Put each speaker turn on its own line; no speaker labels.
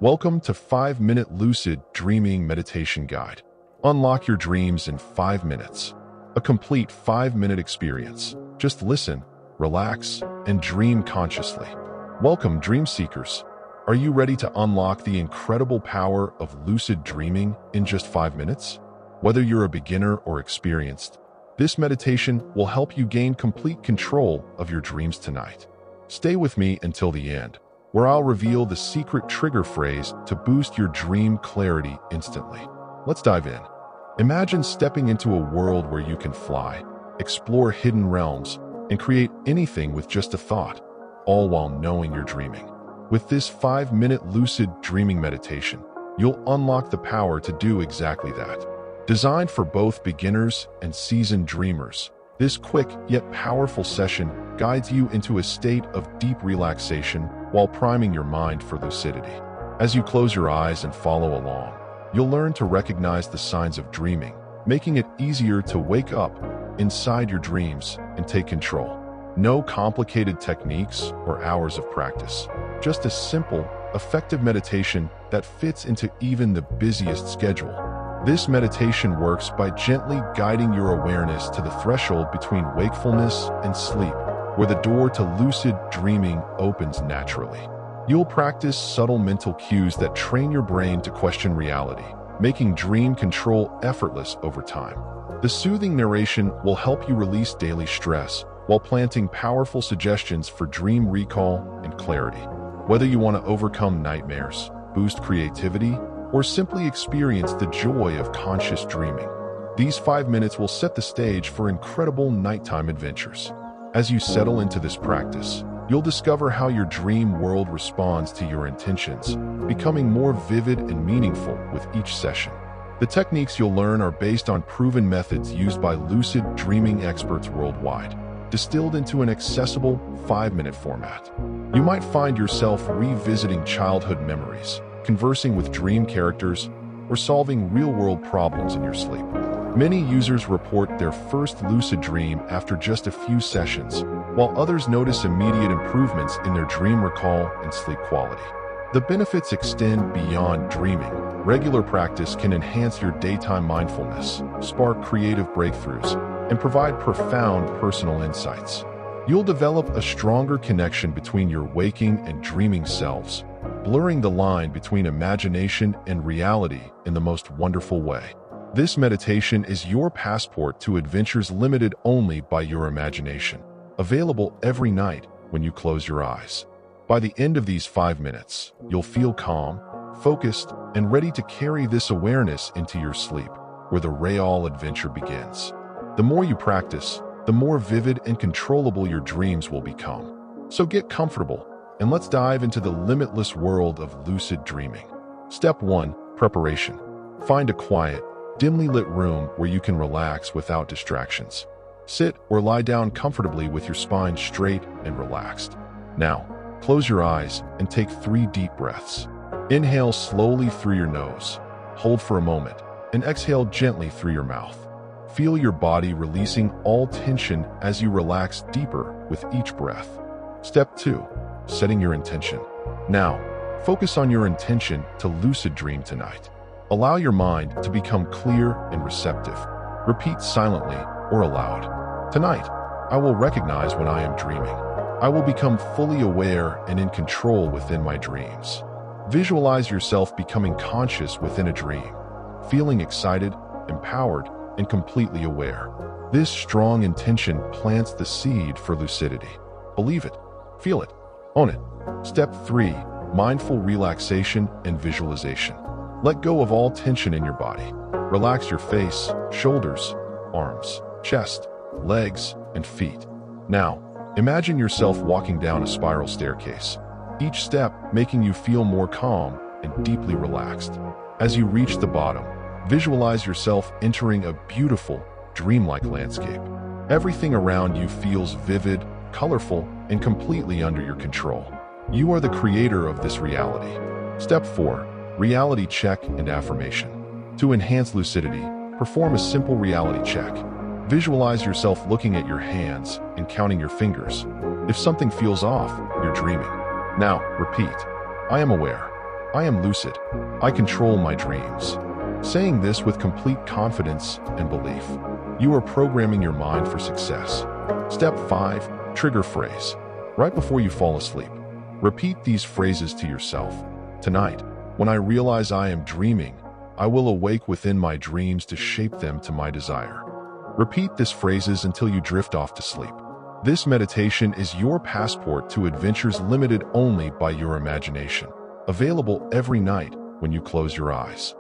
Welcome to 5-Minute Lucid Dreaming Meditation Guide. Unlock your dreams in 5 minutes. A complete 5-minute experience. Just listen, relax, and dream consciously. Welcome, dream seekers. Are you ready to unlock the incredible power of lucid dreaming in just 5 minutes? Whether you're a beginner or experienced, this meditation will help you gain complete control of your dreams tonight. Stay with me until the end, where I'll reveal the secret trigger phrase to boost your dream clarity instantly. Let's dive in. Imagine stepping into a world where you can fly, explore hidden realms, and create anything with just a thought, all while knowing you're dreaming. With this 5-minute lucid dreaming meditation, you'll unlock the power to do exactly that. Designed for both beginners and seasoned dreamers, this quick yet powerful session guides you into a state of deep relaxation while priming your mind for lucidity. As you close your eyes and follow along, you'll learn to recognize the signs of dreaming, making it easier to wake up inside your dreams and take control. No complicated techniques or hours of practice, just a simple, effective meditation that fits into even the busiest schedule. This meditation works by gently guiding your awareness to the threshold between wakefulness and sleep, where the door to lucid dreaming opens naturally. You'll practice subtle mental cues that train your brain to question reality, making dream control effortless over time. The soothing narration will help you release daily stress while planting powerful suggestions for dream recall and clarity. Whether you want to overcome nightmares, boost creativity, or simply experience the joy of conscious dreaming, these 5 minutes will set the stage for incredible nighttime adventures. As you settle into this practice, you'll discover how your dream world responds to your intentions, becoming more vivid and meaningful with each session. The techniques you'll learn are based on proven methods used by lucid dreaming experts worldwide, distilled into an accessible 5-minute format. You might find yourself revisiting childhood memories, conversing with dream characters, or solving real-world problems in your sleep. Many users report their first lucid dream after just a few sessions, while others notice immediate improvements in their dream recall and sleep quality. The benefits extend beyond dreaming. Regular practice can enhance your daytime mindfulness, spark creative breakthroughs, and provide profound personal insights. You'll develop a stronger connection between your waking and dreaming selves, blurring the line between imagination and reality in the most wonderful way. This meditation is your passport to adventures limited only by your imagination, available every night when you close your eyes. By the end of these 5 minutes, you'll feel calm, focused, and ready to carry this awareness into your sleep, where the real adventure begins. The more you practice, the more vivid and controllable your dreams will become. So get comfortable, and let's dive into the limitless world of lucid dreaming. Step 1. Preparation. Find a quiet, dimly lit room where you can relax without distractions. Sit or lie down comfortably with your spine straight and relaxed. Now, close your eyes and take 3 deep breaths. Inhale slowly through your nose, hold for a moment, and exhale gently through your mouth. Feel your body releasing all tension as you relax deeper with each breath. Step 2. Setting your intention. Now, focus on your intention to lucid dream tonight. Allow your mind to become clear and receptive. Repeat silently or aloud. Tonight, I will recognize when I am dreaming. I will become fully aware and in control within my dreams. Visualize yourself becoming conscious within a dream, feeling excited, empowered, and completely aware. This strong intention plants the seed for lucidity. Believe it, feel it, own it. Step 3. Mindful relaxation and visualization. Let go of all tension in your body. Relax your face, shoulders, arms, chest, legs, and feet. Now, imagine yourself walking down a spiral staircase, each step making you feel more calm and deeply relaxed. As you reach the bottom, visualize yourself entering a beautiful, dreamlike landscape. Everything around you feels vivid, colorful, and completely under your control. You are the creator of this reality. Step 4. Reality check and affirmation. To enhance lucidity, perform a simple reality check. Visualize yourself looking at your hands and counting your fingers. If something feels off, you're dreaming. Now, repeat, I am aware. I am lucid. I control my dreams. Saying this with complete confidence and belief, you are programming your mind for success. Step 5. Trigger phrase. Right before you fall asleep, repeat these phrases to yourself. Tonight, when I realize I am dreaming, I will awake within my dreams to shape them to my desire. Repeat these phrases until you drift off to sleep. This meditation is your passport to adventures limited only by your imagination. Available every night when you close your eyes.